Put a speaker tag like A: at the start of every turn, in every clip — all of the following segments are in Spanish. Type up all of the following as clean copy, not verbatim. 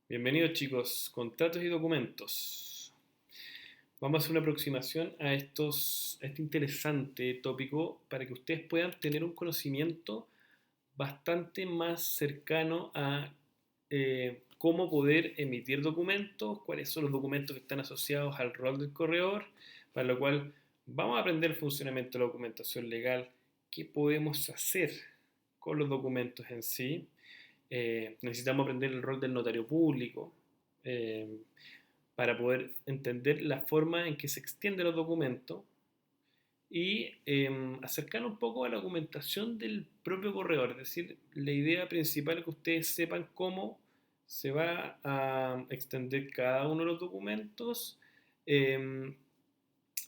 A: Bienvenidos chicos, contratos y documentos. Vamos a hacer una aproximación a este interesante tópico para que ustedes puedan tener un conocimiento bastante más cercano a cómo poder emitir documentos, cuáles son los documentos que están asociados al rol del corredor, para lo cual vamos a aprender el funcionamiento de la documentación legal, qué podemos hacer con los documentos en sí. Necesitamos aprender el rol del notario público eh, para poder entender la forma en que se extienden los documentos y acercar un poco a la documentación del propio corredor. Es decir, la idea principal es que ustedes sepan cómo se va a extender cada uno de los documentos eh,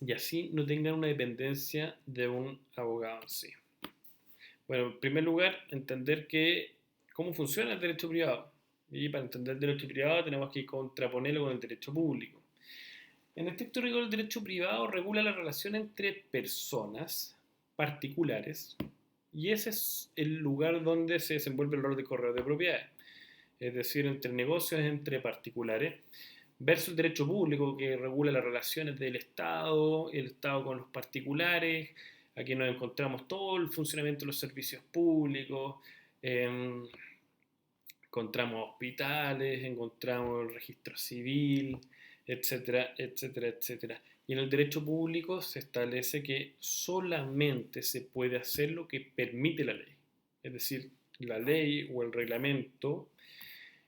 A: y así no tengan una dependencia de un abogado en sí. Bueno, en primer lugar, entender cómo funciona el derecho privado. Y para entender el derecho privado tenemos que contraponerlo con el derecho público. En estricto rigor, el derecho privado regula la relación entre personas particulares y ese es el lugar donde se desenvuelve el rol de corredor de propiedades, es decir, entre negocios entre particulares, versus el derecho público que regula las relaciones del Estado, el Estado con los particulares. Aquí nos encontramos todo el funcionamiento de los servicios públicos, eh, encontramos hospitales, encontramos el registro civil, etcétera, etcétera, etcétera. Y en el derecho público se establece que solamente se puede hacer lo que permite la ley. Es decir, la ley o el reglamento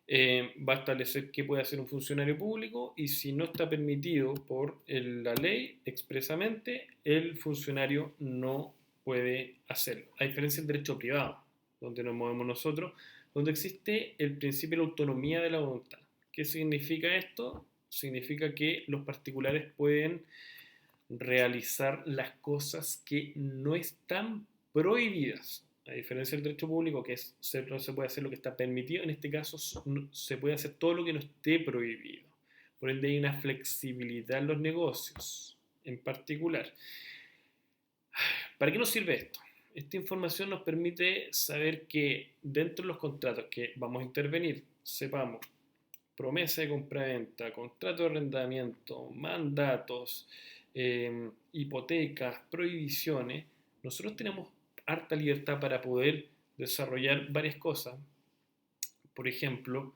A: va a establecer qué puede hacer un funcionario público y si no está permitido por la ley expresamente, el funcionario no puede hacerlo. A diferencia del derecho privado, donde nos movemos nosotros, donde existe el principio de la autonomía de la voluntad. ¿Qué significa esto? Significa que los particulares pueden realizar las cosas que no están prohibidas. A diferencia del derecho público, que no se puede hacer lo que está permitido, en este caso se puede hacer todo lo que no esté prohibido. Por ende hay una flexibilidad en los negocios, en particular. ¿Para qué nos sirve esto? Esta información nos permite saber que dentro de los contratos que vamos a intervenir, sepamos promesa de compraventa, contrato de arrendamiento, mandatos, hipotecas, prohibiciones, nosotros tenemos harta libertad para poder desarrollar varias cosas. Por ejemplo,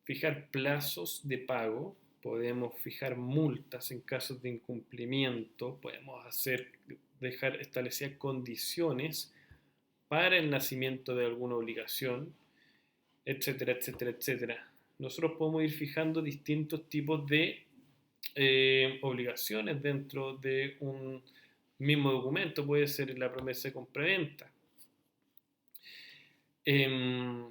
A: fijar plazos de pago, podemos fijar multas en casos de incumplimiento, podemos dejar establecidas condiciones para el nacimiento de alguna obligación, etcétera, etcétera, etcétera. Nosotros podemos ir fijando distintos tipos de obligaciones dentro de un mismo documento, puede ser la promesa de compraventa. Eh,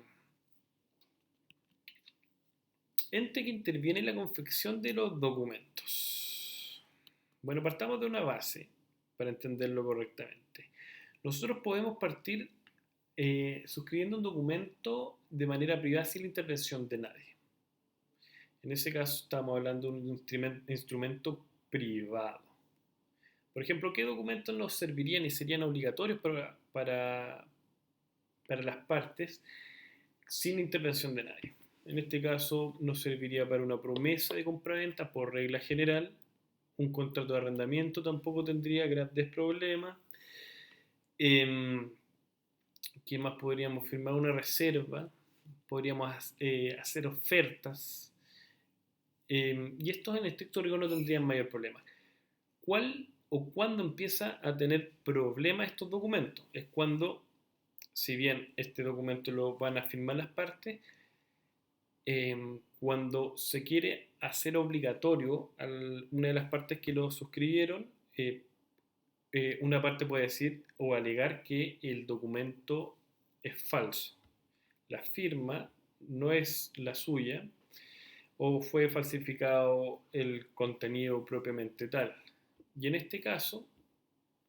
A: ente que interviene en la confección de los documentos. Bueno, partamos de una base para entenderlo correctamente. Nosotros podemos partir suscribiendo un documento de manera privada sin la intervención de nadie. En ese caso estamos hablando de un instrumento privado. Por ejemplo, ¿qué documentos nos servirían y serían obligatorios para las partes sin intervención de nadie? En este caso nos serviría para una promesa de compraventa por regla general, un contrato de arrendamiento tampoco tendría grandes problemas. Eh, ¿Qué más podríamos firmar? Una reserva, podríamos hacer ofertas, y estos en estricto rigor no tendrían mayor problema. ¿Cuál o cuándo empieza a tener problemas estos documentos? Es cuando, si bien este documento lo van a firmar las partes, cuando se quiere hacer obligatorio a una de las partes que lo suscribieron, una parte puede decir o alegar que el documento es falso. La firma no es la suya o fue falsificado el contenido propiamente tal. Y en este caso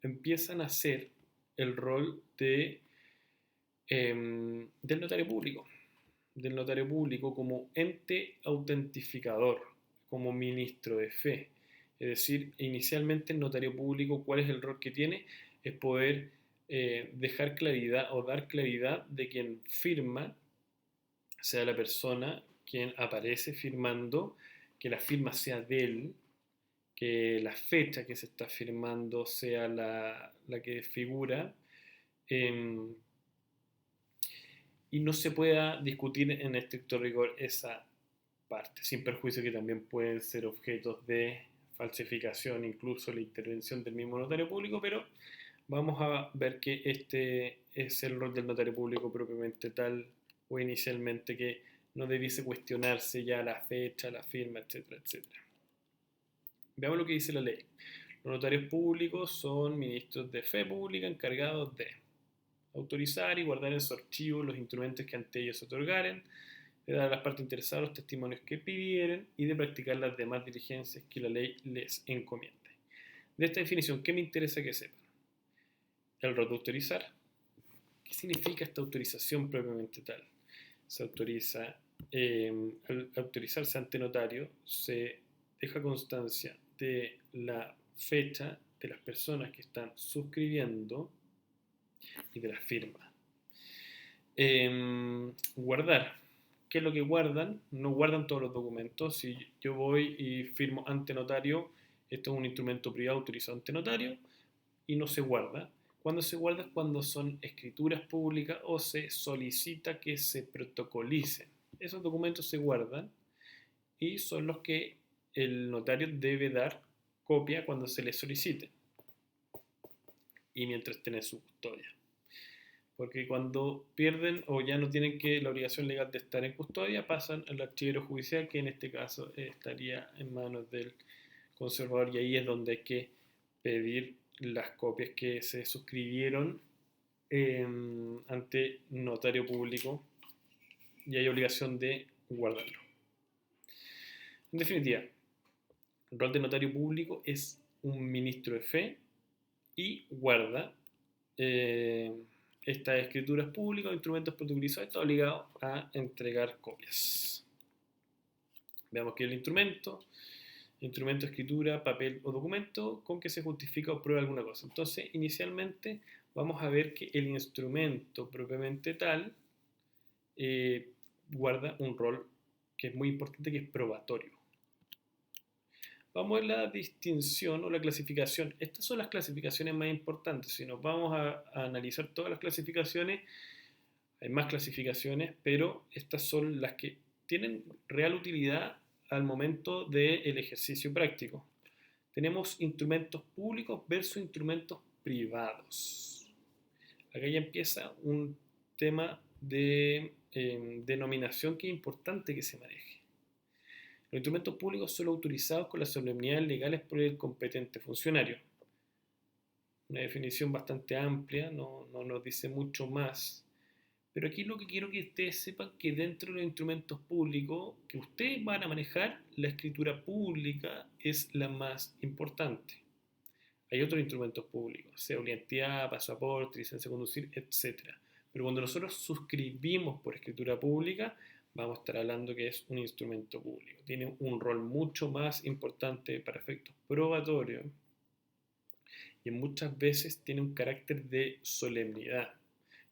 A: empiezan a hacer el rol del notario público como ente autentificador, como ministro de fe. Es decir, inicialmente el notario público, ¿cuál es el rol que tiene? Es poder dejar claridad o dar claridad de quien firma sea la persona quien aparece firmando, que la firma sea de él, que la fecha que se está firmando sea la que figura, em, y no se pueda discutir en estricto rigor esa parte, sin perjuicio que también pueden ser objetos de falsificación, incluso la intervención del mismo notario público, pero vamos a ver que este es el rol del notario público propiamente tal, o inicialmente que no debiese cuestionarse ya la fecha, la firma, etcétera, etcétera. Veamos lo que dice la ley. Los notarios públicos son ministros de fe pública encargados de autorizar y guardar en su archivo los instrumentos que ante ellos se otorgaren, de dar a las partes interesadas los testimonios que pidieren y de practicar las demás diligencias que la ley les encomiende. De esta definición, ¿qué me interesa que sepan? El rol de autorizar. ¿Qué significa esta autorización propiamente tal? Se autoriza, al autorizarse ante notario, se deja constancia de la fecha de las personas que están suscribiendo y de la firma. Guardar. ¿Qué es lo que guardan? No guardan todos los documentos. Si yo voy y firmo ante notario, esto es un instrumento privado autorizado ante notario y no se guarda. Cuando se guarda es cuando son escrituras públicas o se solicita que se protocolicen. Esos documentos se guardan y son los que el notario debe dar copia cuando se le solicite y mientras esté en su custodia. Porque cuando pierden o ya no tienen la obligación legal de estar en custodia, pasan al archivero judicial, que en este caso estaría en manos del conservador, y ahí es donde hay que pedir las copias que se suscribieron ante notario público y hay obligación de guardarlo. En definitiva, el rol de notario público es un ministro de fe y guarda estas escrituras públicas, instrumentos protocolizados, está obligado a entregar copias. Veamos qué es el instrumento, escritura, papel o documento con que se justifica o prueba alguna cosa. Entonces, inicialmente vamos a ver que el instrumento propiamente tal guarda un rol que es muy importante, que es probatorio. Vamos a ver la distinción o la clasificación. Estas son las clasificaciones más importantes. Si nos vamos a analizar todas las clasificaciones, hay más clasificaciones, pero estas son las que tienen real utilidad al momento del ejercicio práctico. Tenemos instrumentos públicos versus instrumentos privados. Acá ya empieza un tema de denominación que es importante que se maneje. Los instrumentos públicos son autorizados con las solemnidades legales por el competente funcionario. Una definición bastante amplia, no nos dice mucho más. Pero aquí lo que quiero que ustedes sepan que dentro de los instrumentos públicos que ustedes van a manejar, la escritura pública es la más importante. Hay otros instrumentos públicos, cédula de identidad, pasaporte, licencia de conducir, etc. Pero cuando nosotros suscribimos por escritura pública, vamos a estar hablando que es un instrumento público. Tiene un rol mucho más importante para efectos probatorios y muchas veces tiene un carácter de solemnidad.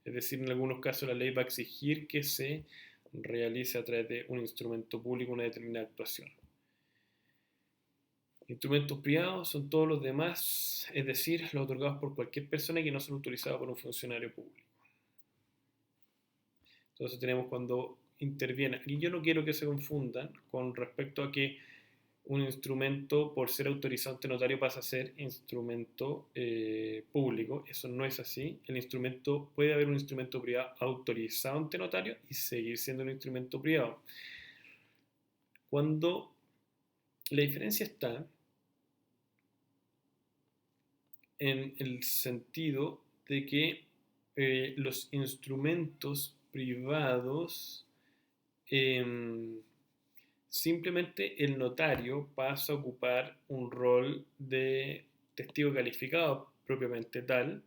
A: Es decir, en algunos casos la ley va a exigir que se realice a través de un instrumento público una determinada actuación. Instrumentos privados son todos los demás, es decir, los otorgados por cualquier persona que no son autorizados por un funcionario público. Entonces tenemos cuando interviene, y yo no quiero que se confundan con respecto a que un instrumento, por ser autorizado ante notario, pasa a ser instrumento público. Eso no es así. Puede haber un instrumento privado autorizado ante notario y seguir siendo un instrumento privado. Cuando la diferencia está en el sentido de que los instrumentos privados simplemente el notario pasa a ocupar un rol de testigo calificado propiamente tal,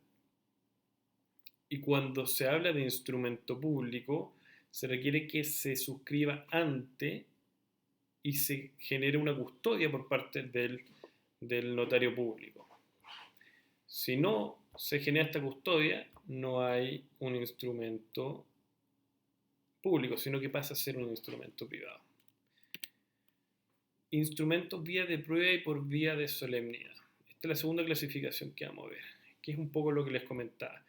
A: y cuando se habla de instrumento público se requiere que se suscriba ante y se genere una custodia por parte del notario público. Si no se genera esta custodia, no hay un instrumento público, sino que pasa a ser un instrumento privado. Instrumentos vía de prueba y por vía de solemnidad. Esta es la segunda clasificación que vamos a ver, que es un poco lo que les comentaba.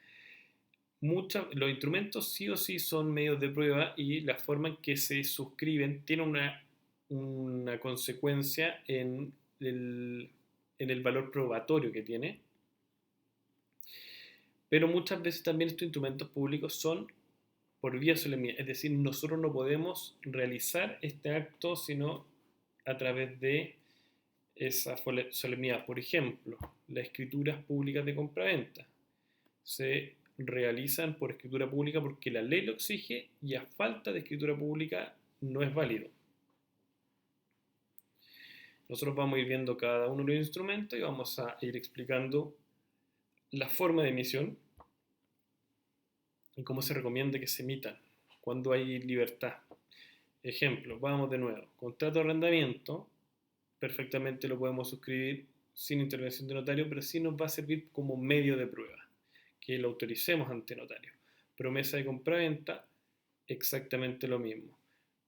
A: Los instrumentos sí o sí son medios de prueba y la forma en que se suscriben tiene una consecuencia en el valor probatorio que tiene, pero muchas veces también estos instrumentos públicos son por vía solemnidad, es decir, nosotros no podemos realizar este acto sino a través de esa solemnidad. Por ejemplo, las escrituras públicas de compraventa se realizan por escritura pública porque la ley lo exige y a falta de escritura pública no es válido. Nosotros vamos a ir viendo cada uno de los instrumentos y vamos a ir explicando la forma de emisión y cómo se recomienda que se emitan cuando hay libertad. Ejemplo, vamos de nuevo. Contrato de arrendamiento, perfectamente lo podemos suscribir sin intervención de notario, pero sí nos va a servir como medio de prueba, que lo autoricemos ante notario. Promesa de compraventa, exactamente lo mismo.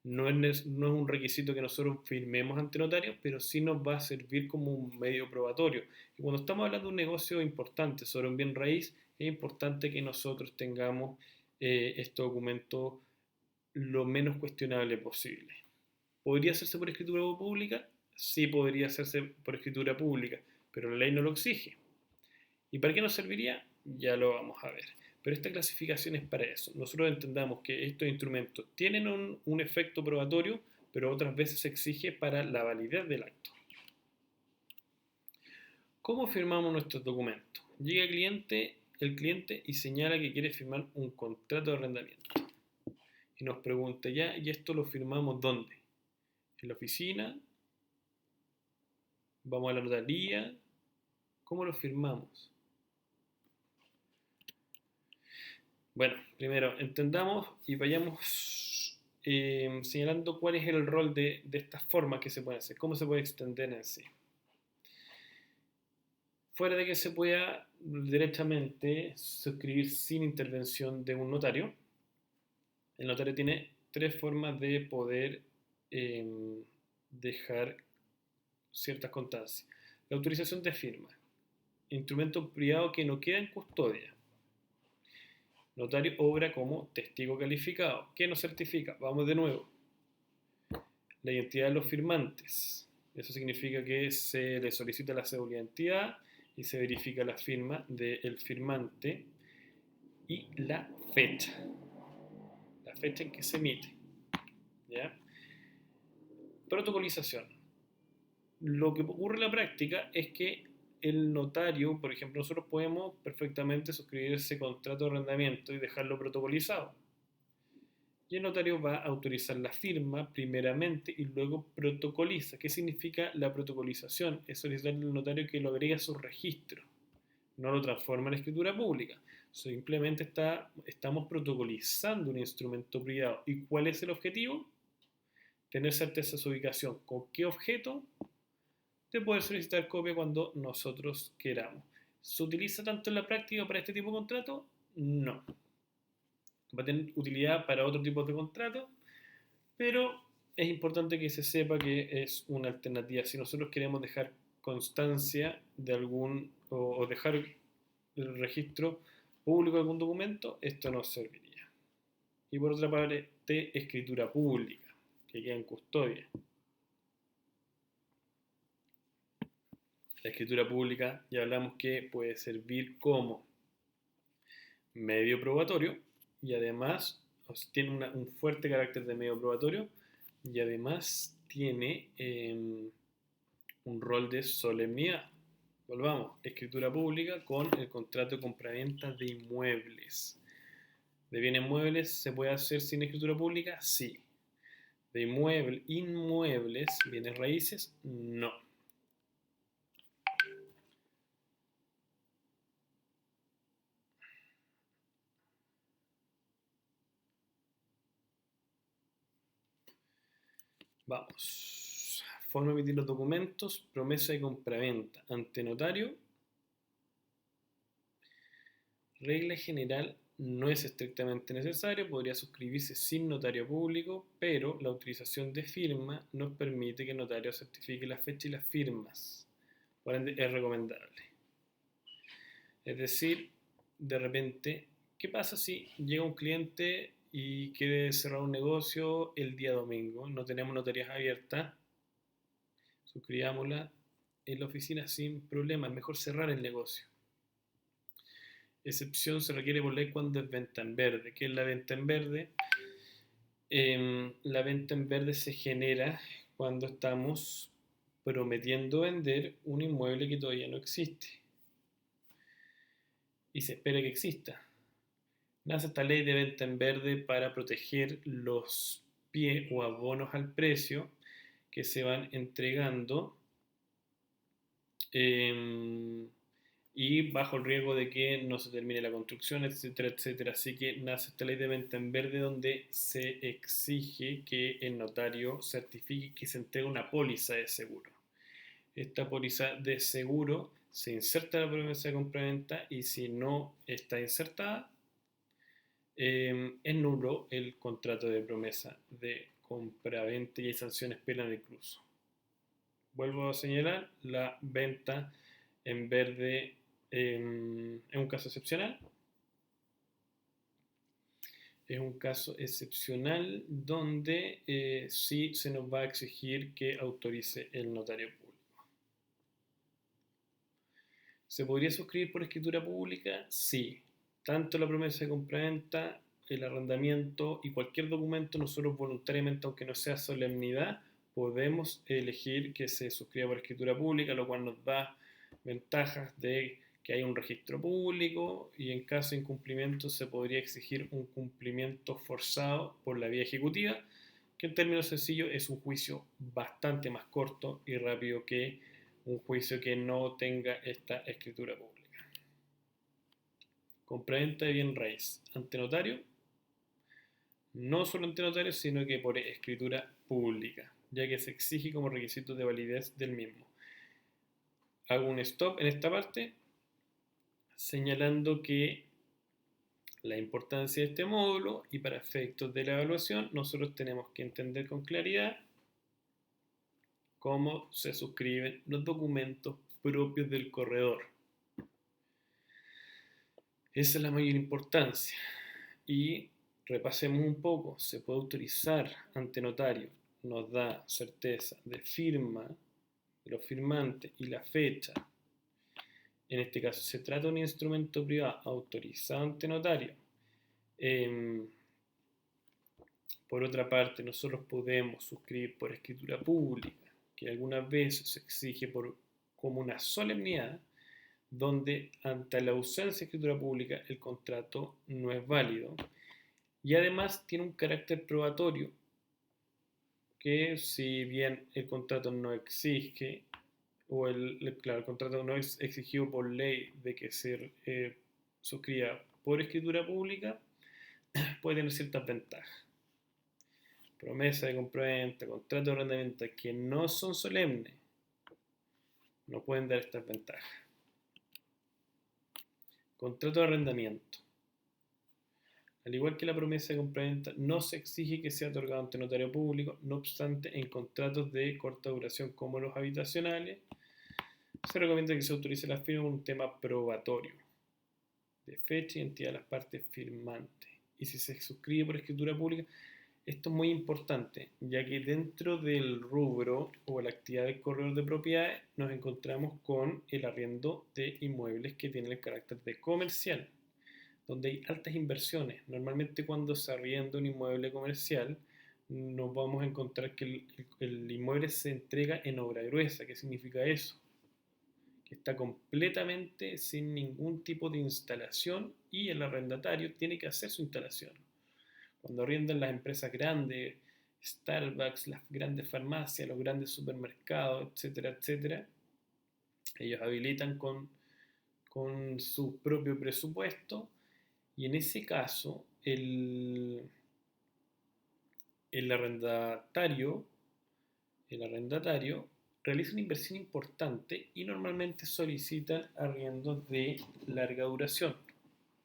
A: No es un requisito que nosotros firmemos ante notario, pero sí nos va a servir como un medio probatorio. Y cuando estamos hablando de un negocio importante sobre un bien raíz, es importante que nosotros tengamos este documento lo menos cuestionable posible. ¿Podría hacerse por escritura pública? Sí, podría hacerse por escritura pública, pero la ley no lo exige. ¿Y para qué nos serviría? Ya lo vamos a ver. Pero esta clasificación es para eso. Nosotros entendamos que estos instrumentos tienen un efecto probatorio, pero otras veces se exige para la validez del acto. ¿Cómo firmamos nuestros documentos? Llega el cliente y señala que quiere firmar un contrato de arrendamiento. Y nos pregunta ya, ¿y esto lo firmamos dónde? ¿En la oficina? ¿Vamos a la notaría? ¿Cómo lo firmamos? Bueno, primero entendamos y vayamos señalando cuál es el rol de estas formas que se pueden hacer, cómo se puede extender en sí. Fuera de que se pueda derechamente suscribir sin intervención de un notario, el notario tiene tres formas de poder dejar ciertas constancias. La autorización de firma, instrumento privado que no queda en custodia. Notario obra como testigo calificado. ¿Qué nos certifica? Vamos de nuevo. La identidad de los firmantes. Eso significa que se le solicita la cédula de identidad y se verifica la firma del firmante y la fecha. La fecha en que se emite. ¿Ya? Protocolización. Lo que ocurre en la práctica es que el notario, por ejemplo, nosotros podemos perfectamente suscribir ese contrato de arrendamiento y dejarlo protocolizado. Y el notario va a autorizar la firma primeramente y luego protocoliza. ¿Qué significa la protocolización? Es solicitarle al notario que lo agregue a su registro. No lo transforma en escritura pública. Simplemente estamos protocolizando un instrumento privado. ¿Y cuál es el objetivo? Tener certeza de su ubicación. ¿Con qué objeto? De poder solicitar copia cuando nosotros queramos. ¿Se utiliza tanto en la práctica para este tipo de contrato? No. Va a tener utilidad para otro tipo de contrato, pero es importante que se sepa que es una alternativa. Si nosotros queremos dejar constancia de o dejar el registro público de algún documento, esto nos serviría. Y por otra parte, escritura pública, que queda en custodia. La escritura pública ya hablamos que puede servir como medio probatorio y además tiene un fuerte carácter de medio probatorio y además tiene un rol de solemnidad. Volvamos, escritura pública con el contrato de compraventa de inmuebles. ¿De bienes muebles se puede hacer sin escritura pública? Sí. ¿De inmuebles, bienes raíces? No. Vamos. Forma de emitir los documentos, promesa de compraventa ante notario. Regla general no es estrictamente necesario, podría suscribirse sin notario público, pero la utilización de firma nos permite que el notario certifique la fecha y las firmas. Por ende, es recomendable. Es decir, de repente, ¿qué pasa si llega un cliente y quiere cerrar un negocio el día domingo? No tenemos notarías abiertas, suscribámosla en la oficina sin problema, es mejor cerrar el negocio. Excepción se requiere por ley cuando es venta en verde. ¿Qué es la venta en verde? La venta en verde se genera cuando estamos prometiendo vender un inmueble que todavía no existe y se espera que exista. Nace esta ley de venta en verde para proteger los pie o abonos al precio que se van entregando y bajo el riesgo de que no se termine la construcción, etcétera, etcétera. Así que nace esta ley de venta en verde donde se exige que el notario certifique que se entrega una póliza de seguro. Esta póliza de seguro se inserta en la promesa de compraventa y si no está insertada, es nulo el contrato de promesa de compraventa y hay sanciones penales incluso. Vuelvo a señalar, la venta en verde es un caso excepcional. Es un caso excepcional donde sí se nos va a exigir que autorice el notario público. ¿Se podría suscribir por escritura pública? Sí. Tanto la promesa de compraventa, el arrendamiento y cualquier documento, nosotros voluntariamente, aunque no sea solemnidad, podemos elegir que se suscriba por escritura pública, lo cual nos da ventajas de que haya un registro público y en caso de incumplimiento se podría exigir un cumplimiento forzado por la vía ejecutiva, que en términos sencillos es un juicio bastante más corto y rápido que un juicio que no tenga esta escritura pública. Compraventa de bien raíz ante notario, no solo ante notario, sino que por escritura pública, ya que se exige como requisito de validez del mismo. Hago un stop en esta parte, señalando que la importancia de este módulo y para efectos de la evaluación nosotros tenemos que entender con claridad cómo se suscriben los documentos propios del corredor. Esa es la mayor importancia. Y repasemos un poco, se puede autorizar ante notario, nos da certeza de firma de los firmantes y la fecha. En este caso se trata de un instrumento privado autorizado ante notario. Por otra parte, nosotros podemos suscribir por escritura pública, que algunas veces se exige como una solemnidad, donde ante la ausencia de escritura pública el contrato no es válido y además tiene un carácter probatorio que si bien el contrato no exige o claro, el contrato no es exigido por ley de que se suscriba por escritura pública, puede tener ciertas ventajas. Promesa de compraventa, contrato de arrendamiento que no son solemnes, no pueden dar estas ventajas. Contrato de arrendamiento. Al igual que la promesa de compraventa, no se exige que sea otorgado ante notario público, no obstante, en contratos de corta duración como los habitacionales, se recomienda que se autorice la firma con un tema probatorio de fecha y identidad de las partes firmantes. Y si se suscribe por escritura pública, esto es muy importante, ya que dentro del rubro o la actividad del corredor de propiedades nos encontramos con el arriendo de inmuebles que tienen el carácter de comercial, donde hay altas inversiones. Normalmente cuando se arrienda un inmueble comercial, nos vamos a encontrar que el inmueble se entrega en obra gruesa. ¿Qué significa eso? Que está completamente sin ningún tipo de instalación y el arrendatario tiene que hacer su instalación. Cuando arriendan las empresas grandes, Starbucks, las grandes farmacias, los grandes supermercados, etcétera, etcétera, ellos habilitan con su propio presupuesto y en ese caso el arrendatario realiza una inversión importante y normalmente solicitan arriendos de larga duración.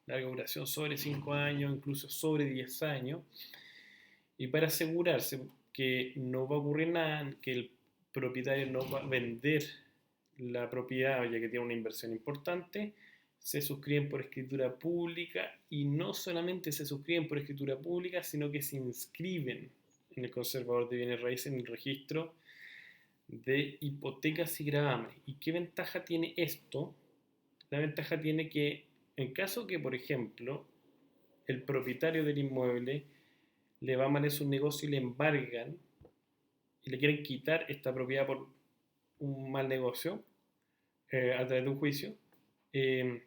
A: larga duración sobre 5 años, incluso sobre 10 años, y para asegurarse que no va a ocurrir nada, que el propietario no va a vender la propiedad, ya que tiene una inversión importante, se suscriben por escritura pública y no solamente se suscriben por escritura pública, sino que se inscriben en el conservador de bienes raíces en el registro de hipotecas y gravámenes. ¿Y qué ventaja tiene esto? La ventaja tiene que en caso que, por ejemplo, el propietario del inmueble le va mal en su negocio y le embargan y le quieren quitar esta propiedad por un mal negocio a través de un juicio, eh,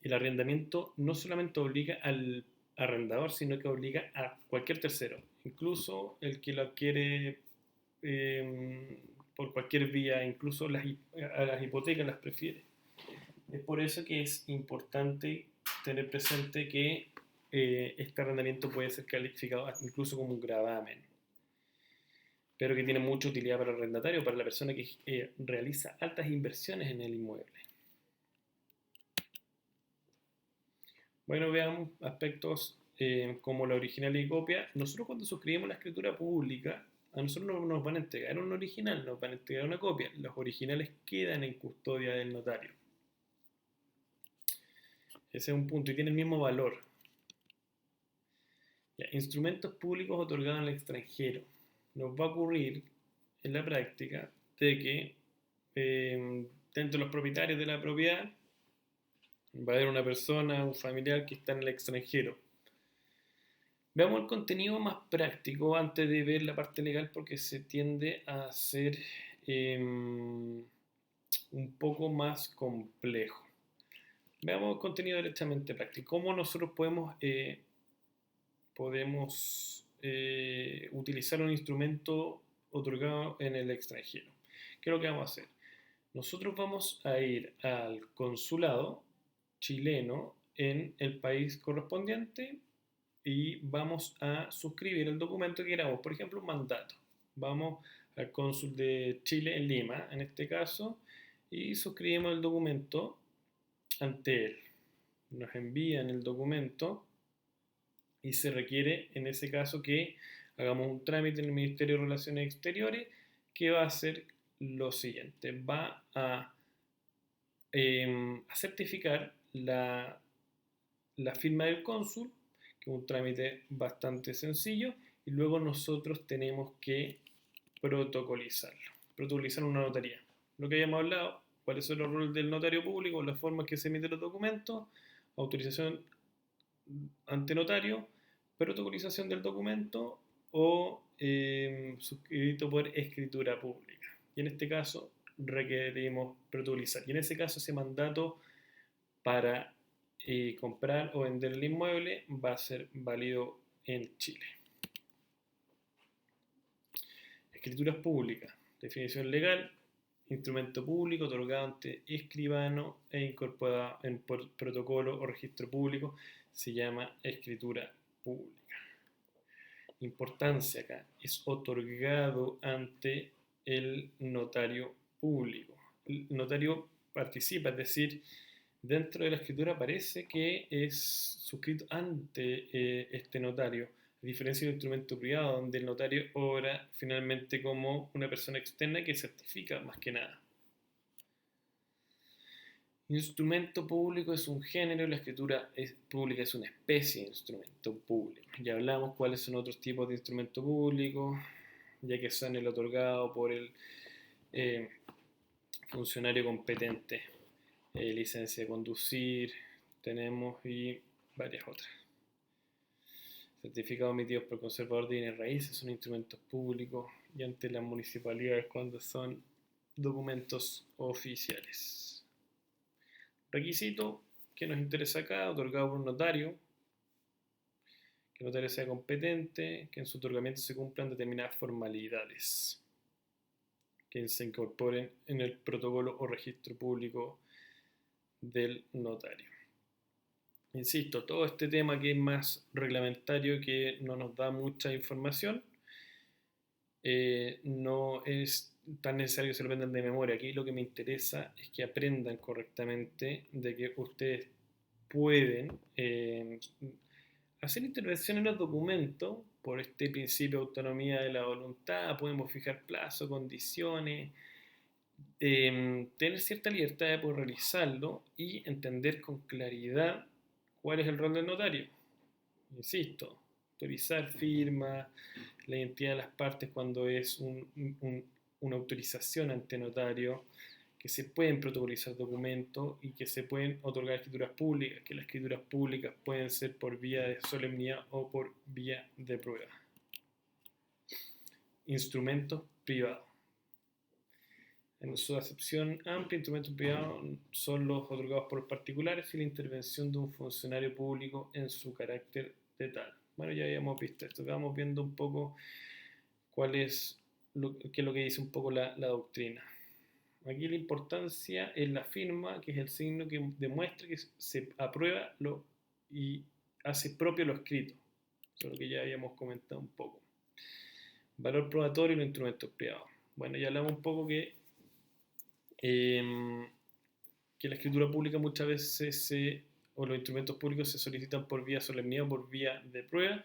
A: el arrendamiento no solamente obliga al arrendador, sino que obliga a cualquier tercero, incluso el que lo adquiere por cualquier vía, incluso a las hipotecas las prefiere. Es por eso que es importante tener presente que este arrendamiento puede ser calificado incluso como un gravamen, pero que tiene mucha utilidad para el arrendatario, para la persona que realiza altas inversiones en el inmueble. Bueno, veamos aspectos como la original y copia. Nosotros cuando suscribimos la escritura pública, a nosotros no nos van a entregar un original, nos van a entregar una copia. Los originales quedan en custodia del notario. Ese es un punto y tiene el mismo valor. Ya, instrumentos públicos otorgados en el extranjero. Nos va a ocurrir en la práctica de que dentro de los propietarios de la propiedad va a haber una persona, un familiar que está en el extranjero. Veamos el contenido más práctico antes de ver la parte legal porque se tiende a ser un poco más complejo. Veamos el contenido directamente práctico. ¿Cómo nosotros podemos utilizar un instrumento otorgado en el extranjero? ¿Qué es lo que vamos a hacer? Nosotros vamos a ir al consulado chileno en el país correspondiente y vamos a suscribir el documento que queramos, por ejemplo, un mandato. Vamos al cónsul de Chile en Lima, en este caso, y suscribimos el documento ante él. Nos envían el documento y se requiere en ese caso que hagamos un trámite en el Ministerio de Relaciones Exteriores que va a hacer lo siguiente, va a certificar la firma del cónsul, que es un trámite bastante sencillo, y luego nosotros tenemos que protocolizar una notaría. Lo que habíamos hablado, cuáles son los roles del notario público, las formas que se emiten los documentos, autorización ante notario, protocolización del documento o suscrito por escritura pública. Y en este caso requerimos protocolizar. Y en ese caso ese mandato para comprar o vender el inmueble va a ser válido en Chile. Escrituras públicas. Definición legal. Instrumento público otorgado ante escribano e incorporado en protocolo o registro público. Se llama escritura pública. Importancia acá. Es otorgado ante el notario público. El notario participa, es decir, dentro de la escritura parece que es suscrito ante este notario, a diferencia de un instrumento privado donde el notario obra finalmente como una persona externa que certifica más que nada. Instrumento público es un género y la escritura pública es una especie de instrumento público. Ya hablamos cuáles son otros tipos de instrumento público, ya que son el otorgado por el funcionario competente. Licencia de conducir, tenemos y varias otras. Certificados emitidos por el conservador de bienes raíces son instrumentos públicos y ante las municipalidades cuando son documentos oficiales. Requisito que nos interesa acá, otorgado por un notario, que el notario sea competente, que en su otorgamiento se cumplan determinadas formalidades que se incorporen en el protocolo o registro público del notario. Insisto, todo este tema que es más reglamentario, que no nos da mucha información, no es tan necesario que se lo aprendan de memoria. Aquí lo que me interesa es que aprendan correctamente de que ustedes pueden hacer intervención en los documentos por este principio de autonomía de la voluntad, podemos fijar plazos, condiciones, tener cierta libertad de poder realizarlo y entender con claridad cuál es el rol del notario. Insisto, autorizar firma, la identidad de las partes cuando es una autorización ante notario, que se pueden protocolizar documentos y que se pueden otorgar escrituras públicas, que las escrituras públicas pueden ser por vía de solemnidad o por vía de prueba. Instrumentos privados. En su acepción amplia, instrumentos privados son los otorgados por particulares y la intervención de un funcionario público en su carácter de tal. Bueno, ya habíamos visto esto, vamos viendo un poco qué es lo que dice un poco la doctrina. Aquí la importancia es la firma, que es el signo que demuestra que se aprueba y hace propio lo escrito. Eso es lo que ya habíamos comentado un poco. Valor probatorio y los instrumentos privados. Bueno, ya hablamos un poco que la escritura pública muchas veces o los instrumentos públicos se solicitan por vía solemnidad o por vía de prueba.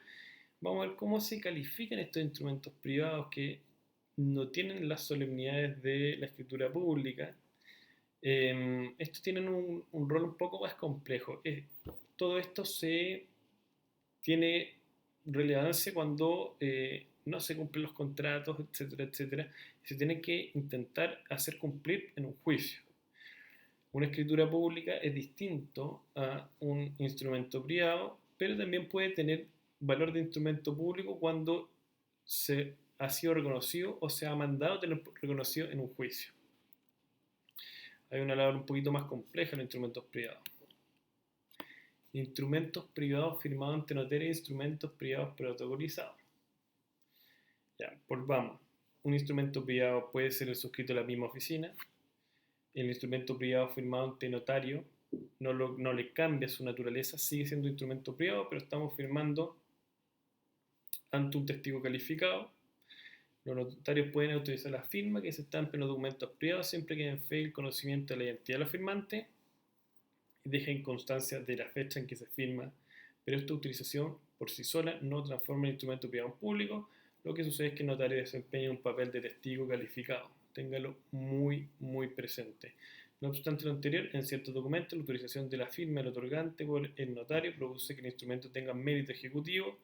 A: Vamos a ver cómo se califican estos instrumentos privados que no tienen las solemnidades de la escritura pública. Estos tienen un rol un poco más complejo. Todo esto tiene relevancia cuando no se cumplen los contratos, etcétera, etcétera. Se tiene que intentar hacer cumplir en un juicio. Una escritura pública es distinto a un instrumento privado, pero también puede tener valor de instrumento público cuando se ha sido reconocido o se ha mandado tener reconocido en un juicio. Hay una labor un poquito más compleja en los instrumentos privados. Instrumentos privados firmados ante notario e instrumentos privados protocolizados. Ya, volvamos. Un instrumento privado puede ser el suscrito a la misma oficina. El instrumento privado firmado ante notario no le cambia su naturaleza, sigue siendo un instrumento privado, pero estamos firmando ante un testigo calificado. Los notarios pueden autorizar la firma que se estampe en los documentos privados siempre que den fe el conocimiento de la identidad de los firmantes y dejen constancia de la fecha en que se firma, pero esta autorización por sí sola no transforma el instrumento privado en público. Lo que sucede es que el notario desempeña un papel de testigo calificado. Téngalo muy, muy presente. No obstante lo anterior, en ciertos documentos, la autorización de la firma del otorgante por el notario produce que el instrumento tenga mérito ejecutivo.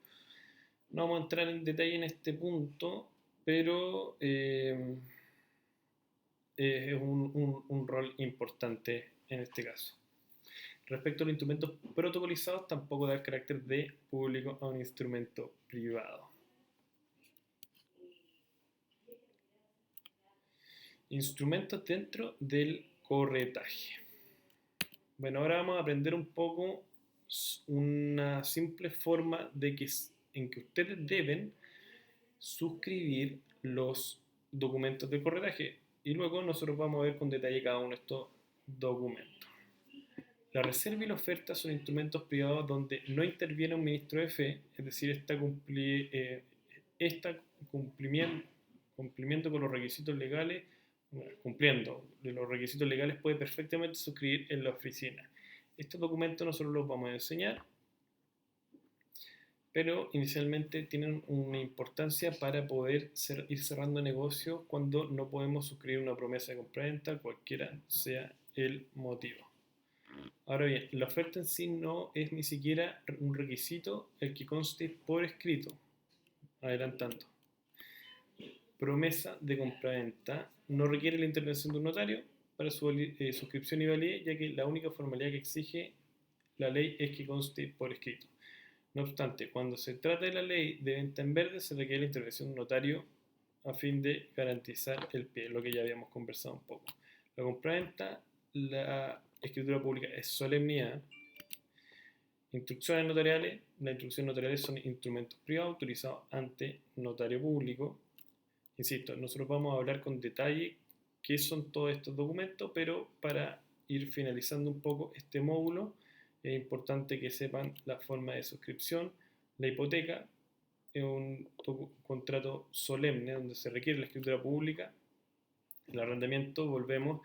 A: No vamos a entrar en detalle en este punto, pero es un rol importante en este caso. Respecto a los instrumentos protocolizados, tampoco da el carácter de público a un instrumento privado. Instrumentos dentro del corretaje. Bueno, ahora vamos a aprender un poco una simple forma en que ustedes deben suscribir los documentos del corretaje y luego nosotros vamos a ver con detalle cada uno de estos documentos. La reserva y la oferta son instrumentos privados donde no interviene un ministro de fe, es decir, está cumplimiento con los requisitos legales. Cumpliendo los requisitos legales, puede perfectamente suscribir en la oficina. Estos documentos nosotros los vamos a enseñar, pero inicialmente tienen una importancia para poder ir cerrando negocios cuando no podemos suscribir una promesa de compraventa, cualquiera sea el motivo. Ahora bien, la oferta en sí no es ni siquiera un requisito el que conste por escrito. Adelantando. Promesa de compraventa no requiere la intervención de un notario para su suscripción y validez, ya que la única formalidad que exige la ley es que conste por escrito. No obstante, cuando se trata de la ley de venta en verde, se requiere la intervención de un notario a fin de garantizar el pie, lo que ya habíamos conversado un poco. La compraventa, la escritura pública es solemnidad. Instrucciones notariales. Las instrucciones notariales son instrumentos privados autorizados ante notario público. Insisto, nosotros vamos a hablar con detalle qué son todos estos documentos, pero para ir finalizando un poco este módulo, es importante que sepan la forma de suscripción. La hipoteca es un contrato solemne donde se requiere la escritura pública. El arrendamiento, volvemos,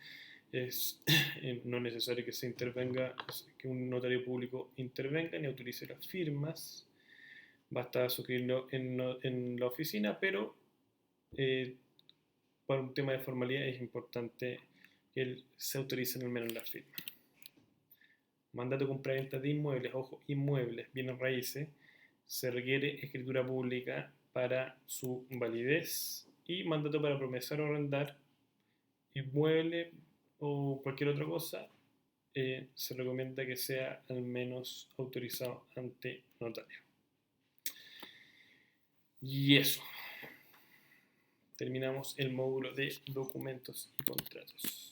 A: No es necesario que se intervenga, que un notario público intervenga ni autorice las firmas. Basta suscribirlo en la oficina, pero para un tema de formalidad es importante que se autoricen al menos las firmas. Mandato de compraventa de inmuebles, ojo, inmuebles, bienes raíces, se requiere escritura pública para su validez y mandato para promesar o arrendar inmueble o cualquier otra cosa, se recomienda que sea al menos autorizado ante notario. Y eso. Terminamos el módulo de documentos y contratos.